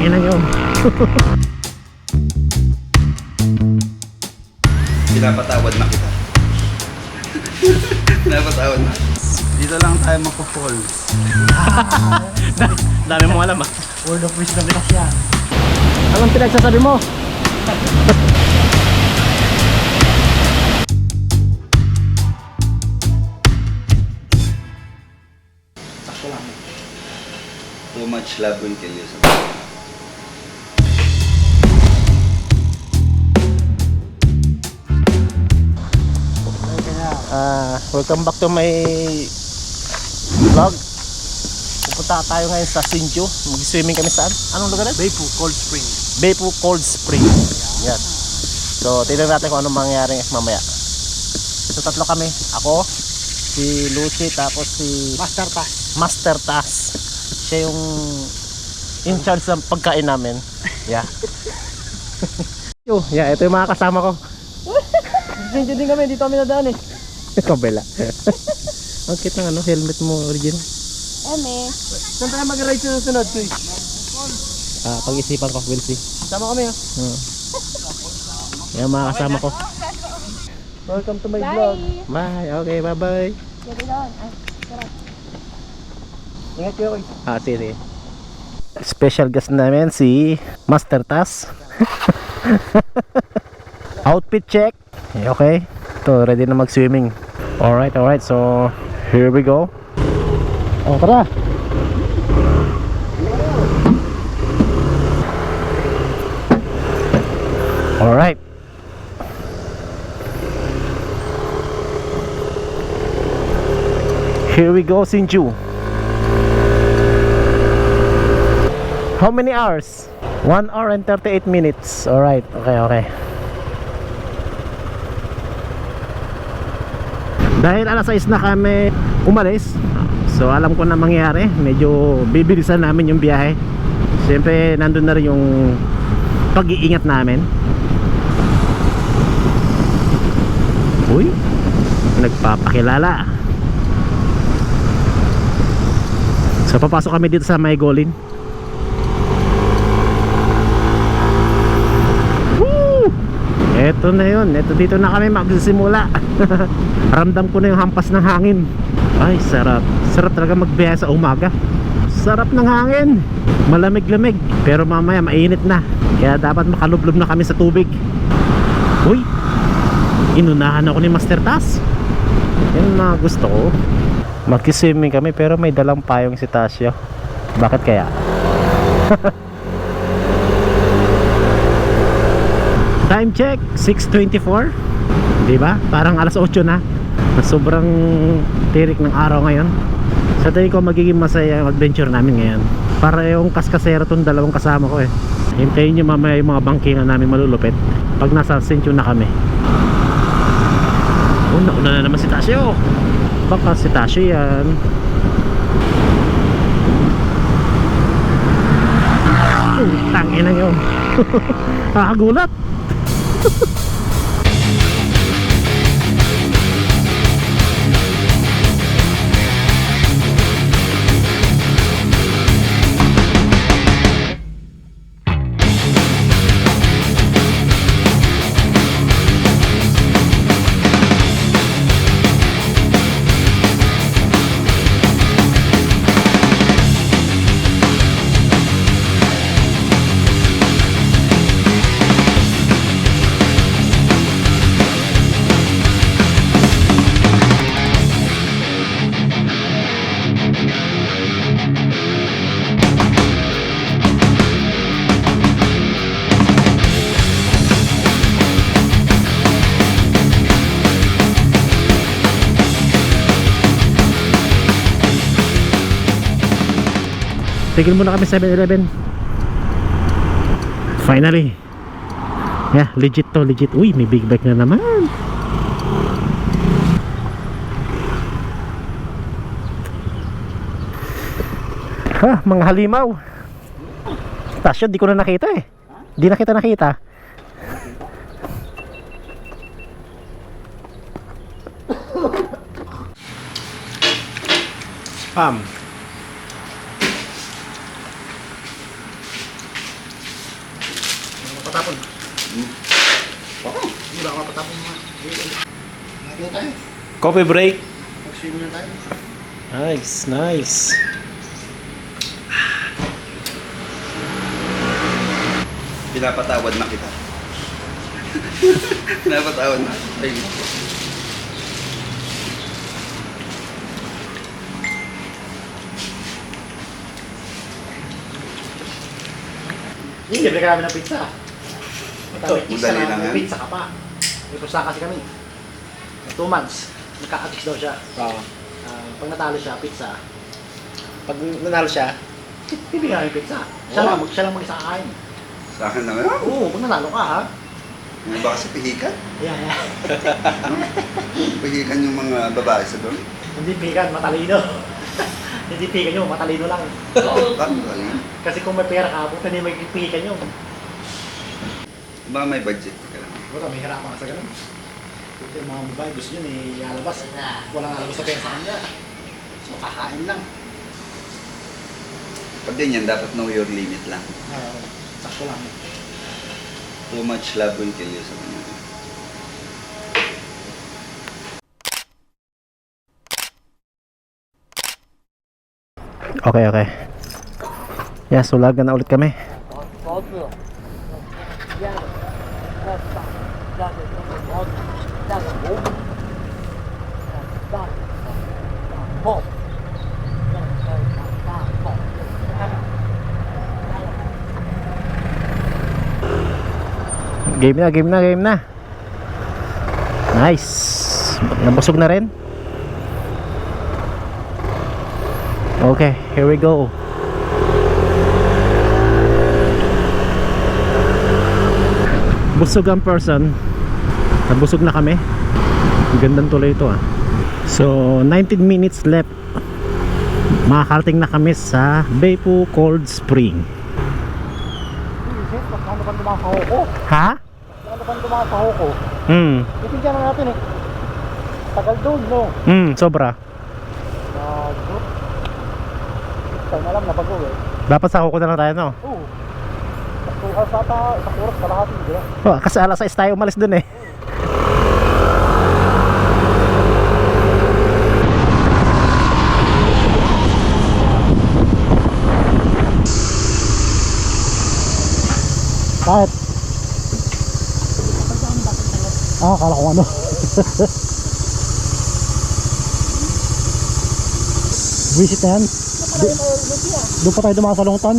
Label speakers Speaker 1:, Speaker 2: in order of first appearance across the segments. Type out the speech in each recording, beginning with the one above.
Speaker 1: ina nyo.
Speaker 2: Pinapatawad na kita. Pinapatawad na. Dito lang tayo magpo-falls.
Speaker 1: Dami mo alam ah.
Speaker 3: Word of wisdom lang siya.
Speaker 1: Anong pinagsasabi mo?
Speaker 2: Too much love will kill you.
Speaker 1: Welcome back to my vlog. Pupunta tayo ngayon sa Sinju. Mag-swimming kami saan? Anong lugar yan?
Speaker 3: Beipu Cold Spring.
Speaker 1: Beipu Cold Spring. Yan. So, tignan natin kung anong mangyayari mamaya. So, tatlo kami. Ako, si Lucy, tapos si
Speaker 3: Master Pass.
Speaker 1: Master Tas. Siya yung in charge ng pagkain namin. Yeah. Yeah, ito yung mga kasama ko.
Speaker 3: Sinjo din kami, dito kami nadaan eh.
Speaker 1: Kabela. Ang cute ng ano, helmet mo original.
Speaker 4: Eme.
Speaker 3: Saan tayo mag-ride sa susunod, Kuy?
Speaker 1: Pag-isipan ko, we'll see.
Speaker 3: Sama kami ha.
Speaker 1: Yan mga kasama ko.
Speaker 3: Welcome to my vlog.
Speaker 1: Bye. Okay, bye-bye.
Speaker 4: Jadi doon. Ay, sarap.
Speaker 3: Ingat kayo, Kuy.
Speaker 1: Sige. Special guest namin si Master Tas. Outfit check. Okay. Ito, ready na mag-swimming. Alright. So, here we go. Oh, tara. Alright. Here we go, Sinju. How many hours? 1 hour and 38 minutes. Alright, okay. Dahil alas 6 na kami umalis, so alam ko na mangyayari. Medyo bibilisan namin yung biyahe. Siyempre nandun na rin yung pag-iingat namin. Uy, nagpapakilala. So papasok kami dito sa Maygolin. Woo! Eto na yun. Dito na kami magsisimula. Ramdam ko na yung hampas ng hangin. Ay, sarap. Sarap talaga magbiyahe sa umaga. Sarap ng hangin. Malamig-lamig. Pero mamaya mainit na. Kaya dapat makalublob na kami sa tubig. Uy, inunahan ako ni Master Tas. Yan mga gusto ko. Mag-swimming kami pero may dalang payong si Tasyo. Bakit kaya? Time check 6:24. Diba? Parang alas 8 na. Sobrang tirik ng araw ngayon. Sa tingin ko magiging masaya ang adventure namin ngayon. Para yung kaskasero tong dalawang kasama ko eh. Hintayin nyo mamaya yung mga bangkingan namin malulupit pag nasa Sinju na kami. Una na naman si Tasyo. Baka si Tasyo yan. Tangina nyo. Kakagulat. Tigil muna kami 7-Eleven. Finally. Yeah, legit to, legit. Uy, may big bike na naman. Ha, mga halimaw. Tasyo, di ko na nakita eh. Di na kita nakita. Spam. mapatapon.
Speaker 2: Oo.
Speaker 1: Hindi ba ako mapatapon mga. Lagi tayo. Coffee break.
Speaker 3: Mag-swim na tayo.
Speaker 1: Nice, nice.
Speaker 2: Pinapatawad na kita. Pinapatawad na. Ay.
Speaker 1: Hindi, libre ka namin ng pizza.
Speaker 2: Ito, madali lang
Speaker 1: may
Speaker 2: yan.
Speaker 1: pizza ka pa. May pusa kasi kami. 2 months. Nagkakatix daw siya.
Speaker 3: Oo.
Speaker 1: Pag natalo siya, pizza. Pag nanalo siya, bibigyan namin pizza. Siya lang mag-isa kakain.
Speaker 2: Sa akin naman.
Speaker 1: Oo, pag nanalo ka ha.
Speaker 2: May ba kasi pihikan?
Speaker 1: Yeah.
Speaker 2: Pihikan yung mga babae sa doon.
Speaker 1: Hindi pigan, matalino. Hindi pigan yun, matalino lang.
Speaker 2: Bakit galing?
Speaker 1: Kasi kung may pera ka, buta hindi may pigan yun.
Speaker 2: Baka may budget ka lang.
Speaker 1: Buta, may hirapan ka sa ganun. Buta yung mga babae, gusto nyo may ialabas. Walang alabas sa pera sa kanya. So, kakain lang.
Speaker 2: Pag ganyan, dapat know your limit lang.
Speaker 1: Sakto lang.
Speaker 2: Too much love will kill you sa kanya.
Speaker 1: Okay, okay. Yeah, sulagan na ulit kami. Game na, game na, game na. Nice. Nabusog na rin. Okay, here we go. Busog ang person. Nabusog na kami. Gandang tuloy ito ah. So 19 minutes left. Makakarating na kami sa Beipu Cold Spring.
Speaker 3: Ano ba tumakahoko ko?
Speaker 1: Ha?
Speaker 3: Ano ba tumakahoko ko? Itigyan na natin eh. Tagal doon, no?
Speaker 1: Sobra.
Speaker 3: Gago. Tayo na lang, nabago eh.
Speaker 1: Dapat sa kuko na lang tayo, no?
Speaker 3: Oo. Oras ata, isang oras kalahati, di ba?
Speaker 1: Oh, kasi alas 6 tayo umalis dun eh. Kahit akala ko ano. Visit na yan. Doon pa tayo dumaan sa Longtan.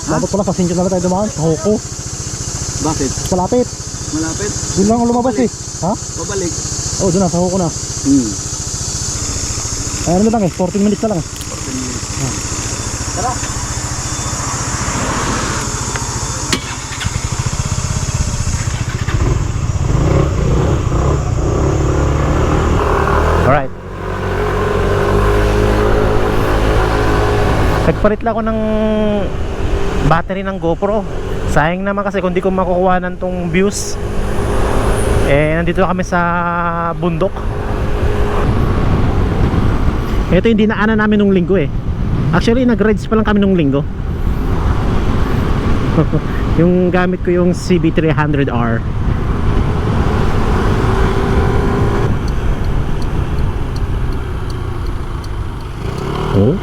Speaker 1: Dapat pala sa Sinjo na tayo dumaan. Sa Hoko.
Speaker 2: Bakit?
Speaker 1: Palapit.
Speaker 2: Malapit?
Speaker 1: Doon lang ako lumabas eh. Ha?
Speaker 2: Pabalik.
Speaker 1: Oh, doon na. Sa Hoko na. Ay, ano na lang eh. 14 minutes na lang eh. Tara. Alright. Nagpalit lang ako ng battery ng GoPro. Sayang naman kasi kung di ko makukuha ng tong views. Eh, nandito kami sa bundok. Ito yung dinaanan namin nung linggo eh. Actually, nag-rides pa lang kami nung linggo. Yung gamit ko yung CB300R. Oh,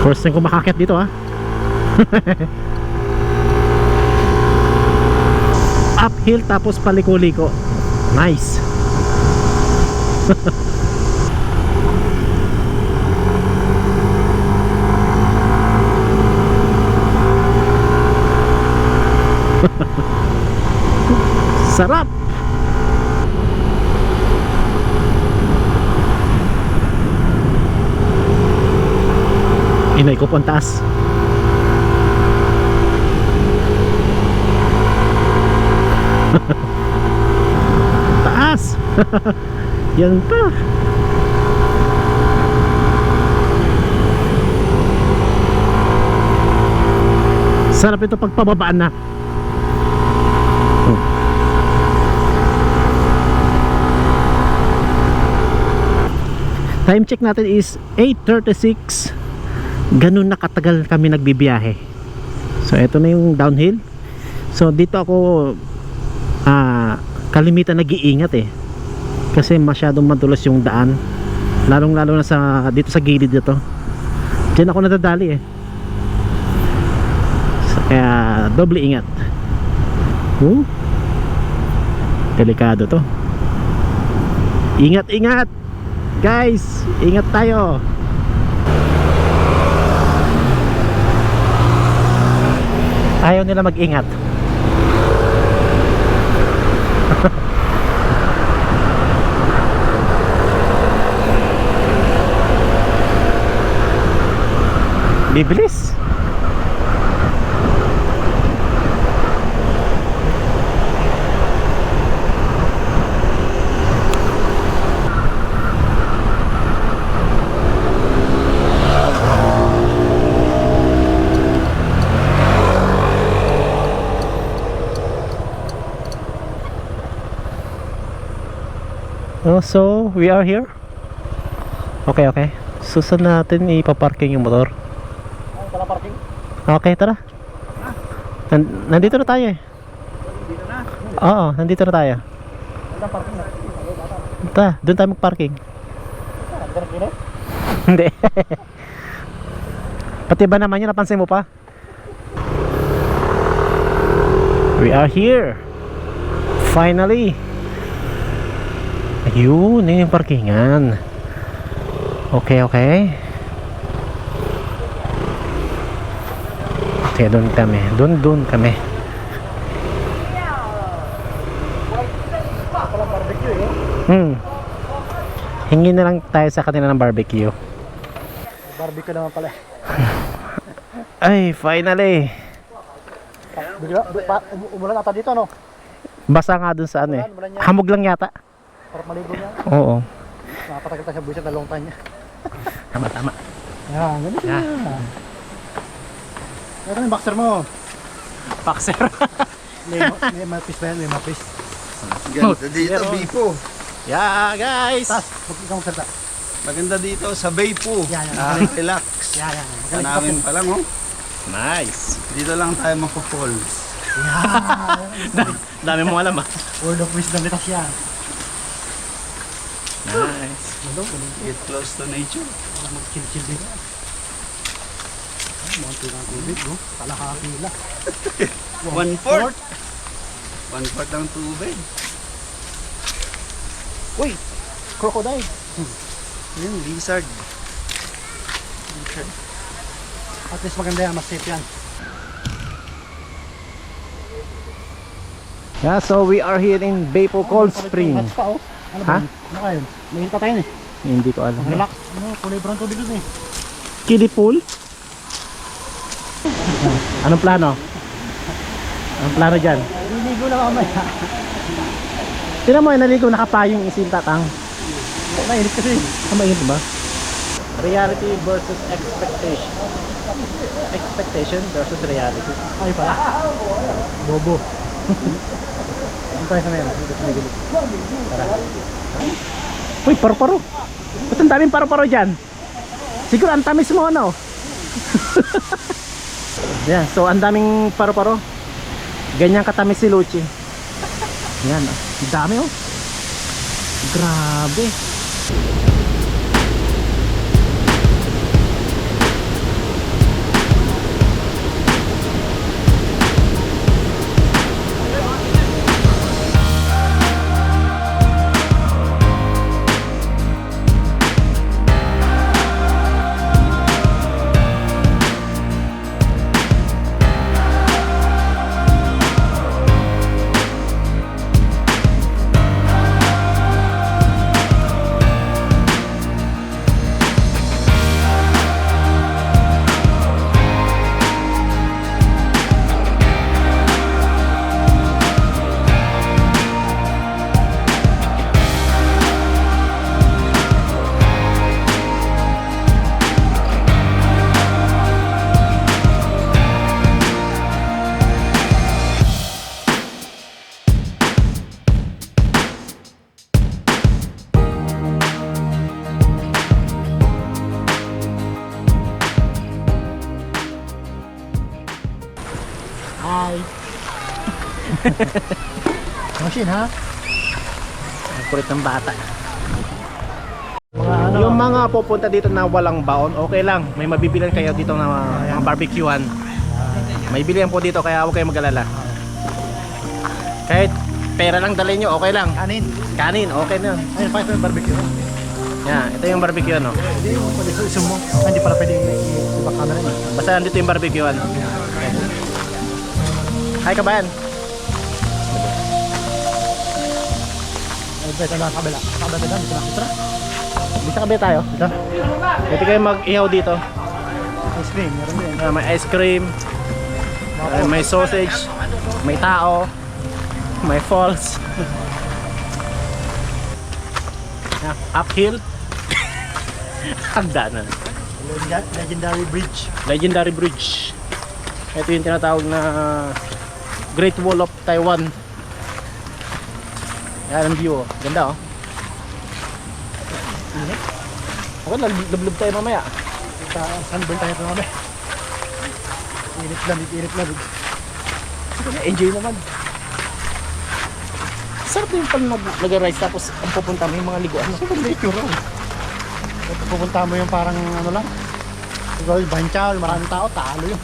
Speaker 1: first time ko makakit dito ah. Uphill tapos paliko-liko. Nice. Sarap. Inay ko po ang taas. Taas. Yan pa. Sarap ito pag pababaan na. Time check natin is 8:36. Ganun na katagal kami nagbibiyahe. So eto na yung downhill. So dito ako kalimitan nag-iingat eh. Kasi masyadong madulas yung daan. Lalong lalo na dito sa gilid dito. Diyan ako nadadali eh. So, kaya doble ingat. Delikado to. Ingat, ingat guys, ingat tayo. Ayaw nila mag-ingat. Bibilis. Oh, so we are here. Okay, okay. Susunod natin ipaparking yung motor.
Speaker 3: Ay, pala parking.
Speaker 1: Okay, tara. Nandito na tayo eh.
Speaker 3: Dito na.
Speaker 1: Oo, nandito na tayo.
Speaker 3: Walang parking na.
Speaker 1: Tara, doon tayo magparking.
Speaker 3: Ganun pinit.
Speaker 1: Hindi. Pati ba naman yun, napansin mo pa? We are here. Finally. Ayun, yun yung parkingan. Okay, okay. Okay, doon kami. Doon kami.
Speaker 3: Walang barbecue eh.
Speaker 1: Hingi na lang tayo sa kanila ng barbecue.
Speaker 3: Barbecue naman pala.
Speaker 1: Ay, finally.
Speaker 3: Bigla, umulan ata dito, no?
Speaker 1: Basa nga dun sa ano eh. Hamog lang yata.
Speaker 3: Parang maligo niya.
Speaker 1: Oo.
Speaker 3: Nakapatagal tayo sa buwisit na long time niya.
Speaker 1: Tama, tama.
Speaker 3: Yan, ganun siya. Ito yung boxer mo.
Speaker 1: Boxer.
Speaker 3: May mapis ba yan? May mapis.
Speaker 2: Ganda dito, Bipo.
Speaker 1: Yeah, guys.
Speaker 3: Tas, huwag ikaw magsalita.
Speaker 2: Maganda dito sa Baypo.
Speaker 3: Yan, yan.
Speaker 2: Relax.
Speaker 3: Yan, yan.
Speaker 2: Sa namin pa lang, oh.
Speaker 1: Nice.
Speaker 2: Dito lang tayo magpo-falls.
Speaker 1: Dami mo alam ah.
Speaker 3: Word of wisdom ito siya.
Speaker 1: Nice.
Speaker 2: Get close to nature.
Speaker 3: Mag-chill-chill dito. Monty ng tubig, no? Kalahati lang.
Speaker 2: 1/4. 1/4 ng tubig.
Speaker 3: Uy! Crocodile.
Speaker 2: Yun, lizard.
Speaker 3: At least maganda yan, mas safe yan.
Speaker 1: Yeah, so we are here in Baypo Cold Spring.
Speaker 3: Hats pa, oh. Ano
Speaker 1: Ha?
Speaker 3: ba? Ano kayo? May hinta tayo eh.
Speaker 1: Hindi ko alam.
Speaker 3: Relax. Ano, kulay brown tubig dun eh.
Speaker 1: Kiddie pool? Anong plano? Anong plano dyan?
Speaker 3: Liligo na mamaya.
Speaker 1: Tinan mo, naligo nakapayong isin tatang.
Speaker 3: Mainit kasi.
Speaker 1: Mainit ba? Reality versus expectation. Expectation versus reality.
Speaker 3: Ay pala. Bobo. Ano tayo sa ngayon?
Speaker 1: Tara. Uy, paru-paro. Ba't ang daming paru-paro dyan? Siguro ang tamis mo ano? Yan, so ang daming paru-paro. Ganyan katamis si Luchi. Yan, ang dami oh. Grabe. Hi.
Speaker 3: Machine ha?
Speaker 1: Ang kulit ng bata.
Speaker 3: Mga ano?
Speaker 1: Yung mga pupunta dito na walang baon, okay lang. May mabibilan kayo dito na mga barbecuehan. May bilihan po dito kaya huwag kayong mag-alala. Kahit pera lang dalhin nyo, okay lang.
Speaker 3: Kanin.
Speaker 1: Kanin, okay na.
Speaker 3: Ayun, pakita mo yung barbecue.
Speaker 1: Yan, ito yung barbecuehan, no?
Speaker 3: Hindi mo pwede susun mo. Hindi pala pwede iba camera niya.
Speaker 1: Basta nandito yung barbecuehan. Hi kabayan.
Speaker 3: Ay, beto na kabila. Kabila dito na. Tara.
Speaker 1: Dito kabe tayo.
Speaker 3: Dito.
Speaker 1: Pwede kayo mag-ihaw dito.
Speaker 3: Ice cream. Meron din.
Speaker 1: May ice cream, may sausage, may tao, may falls. Uphill. Hagdanan.
Speaker 3: Legendary bridge.
Speaker 1: Legendary Bridge. Ito yung tinatawag na Great Wall of Taiwan. Yan ang view, oh. Ganda, oh.
Speaker 3: Init.
Speaker 1: Okay, lablub tayo mamaya.
Speaker 3: Sunburn tayo ito mamaya. Init lang.
Speaker 1: Enjoy naman. Sarap din pala nag-rice tapos ang pupunta mo yung mga liguan.
Speaker 3: Sobrang nature oh. Pupunta mo yung parang ano lang. Ikaw yung banchaw, maraming tao, talo yun.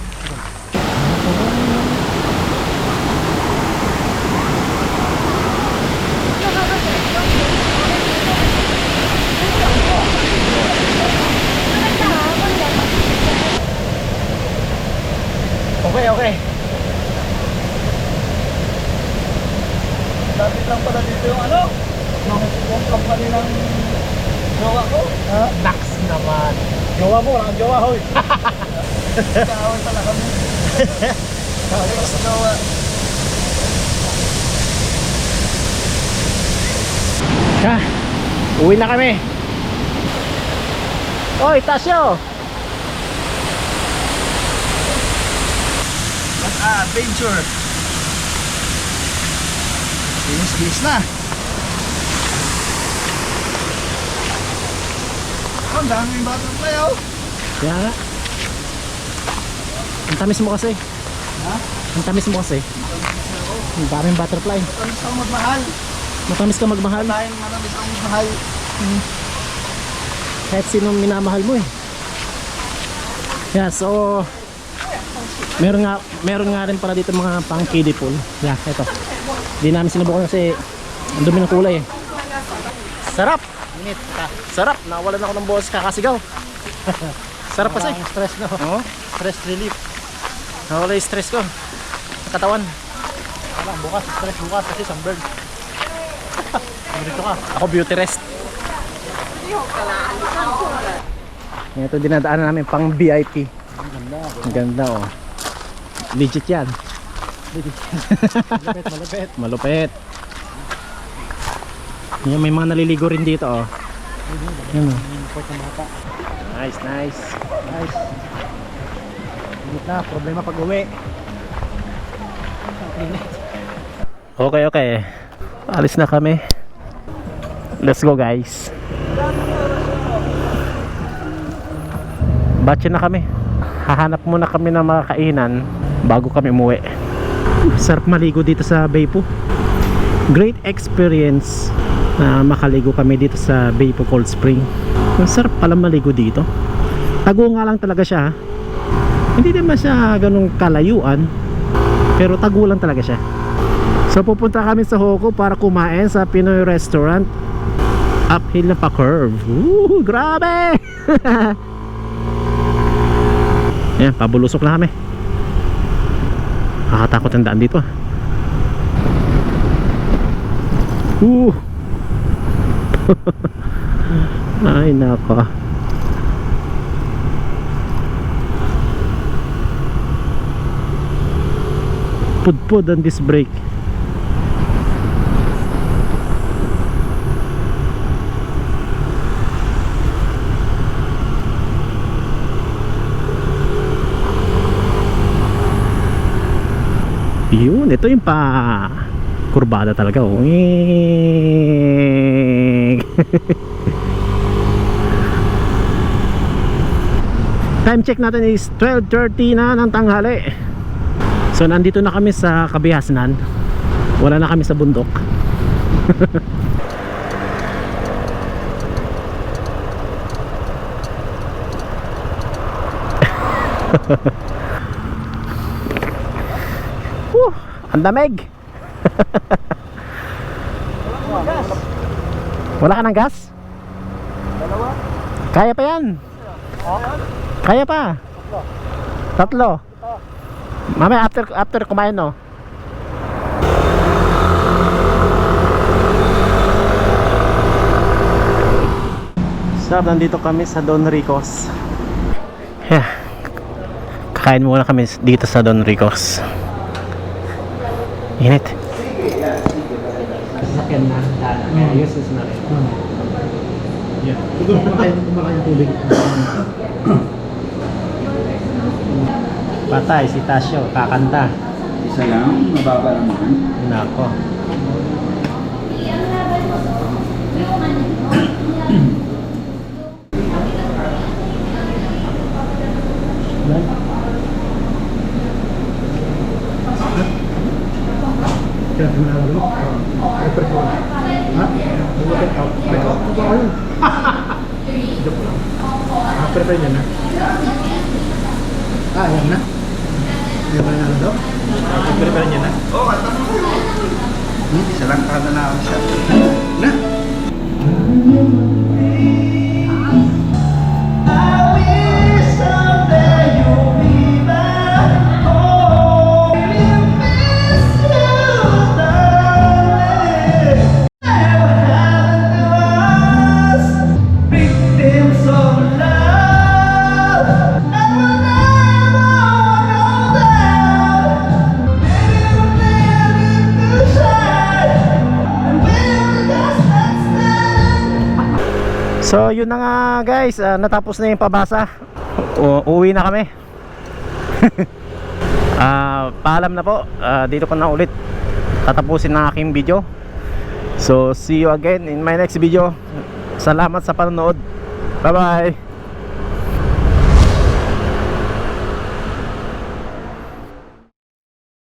Speaker 1: Okay.
Speaker 2: Lapit lang pala dito yung ano? Yung company ng jowa ko.
Speaker 3: Ha?
Speaker 1: Nax naman.
Speaker 3: Jowa mo, wala kang jowa hoy.
Speaker 2: Kaaway pala kami. Jowa.
Speaker 1: Ha? Uwi na kami. Oy, Tasyo!
Speaker 2: Adventure. Binis na. Oh, ang daming butterfly oh.
Speaker 1: Kaya nga. Ang tamis mo kasi.
Speaker 2: Ha?
Speaker 1: Ang tamis mo kasi. Ang daming butterfly.
Speaker 2: Matamis ako magmahal.
Speaker 1: Matamis ka magmahal.
Speaker 2: Tayong matamis ako magmahal.
Speaker 1: Kahit sinong minamahal mo eh. Yeah, so meron nga rin pala dito mga pang kiddie pool. Yeah, ito. Hindi namin sinubukan kasi ang dumi ng kulay eh. Sarap!
Speaker 3: Init.
Speaker 1: Sarap! Nawalan ako ng boses kakasigaw. Sarap kasi.
Speaker 3: Parang stress no.
Speaker 1: Oo.
Speaker 3: Stress relief.
Speaker 1: Nawala yung stress ko. Sa katawan.
Speaker 3: Wala, bukas. Stress bukas kasi sunburn. Dito ka.
Speaker 1: Ako beauty rest. Ito dinadaanan namin pang VIP.
Speaker 3: Ang ganda.
Speaker 1: Ang ganda oh. Legit yan.
Speaker 3: Malapit.
Speaker 1: Malupit. Yan, may mga naliligo rin dito oh. Yan oh.
Speaker 3: Import ng bata.
Speaker 1: Nice.
Speaker 3: Nice. Init na. Problema pag uwi.
Speaker 1: Okay. Alis na kami. Let's go guys. Batche na kami. Hahanap muna kami ng mga kainan bago kami umuwi. Sarap maligo dito sa Beipu. Great experience na makaligo kami dito sa Beipu Cold Spring. Ang sarap pala maligo dito. Tago nga lang talaga siya. Hindi naman siya ganung kalayuan, pero tago lang talaga siya. So pupunta kami sa Hoko para kumain sa Pinoy restaurant. Uphill na pa curve. Grabe! Ayan, pabulusok na kami. Nakakatakot ang daan dito. Ay nako. Pudpud ang disc brake. Yun, ito yung pa kurbada talaga oh. Time check natin is 12:30 na ng tanghali. So nandito na kami sa Kabihasnan. Wala na kami sa bundok. Ang damig. Wala ka ng gas?
Speaker 2: Dalawa.
Speaker 1: Kaya pa yan. Kaya pa. Tatlo. Mamaya after kumain, no? Sir, nandito kami sa Don Ricos. Yeah. Kakain muna kami dito sa Don Ricos. Init. Sasakyan na. Ayos na rin. Yeah. Siguro kumakain tubig. Patay si Tasyo, kakanta.
Speaker 2: Isa lang, mababa lang naman.
Speaker 1: Nako.
Speaker 3: Prepare niya na. Ayan na. Yung mga ano daw?
Speaker 1: Prepare niya na.
Speaker 2: Oo, kanta mo. Isa lang kanta na ako siya. Na?
Speaker 1: So yun na nga guys, natapos na yung pabasa. Uuwi na kami. Paalam na po. Dito ko na ulit tatapusin ang aking video. So see you again in my next video. Salamat sa panonood. Bye bye.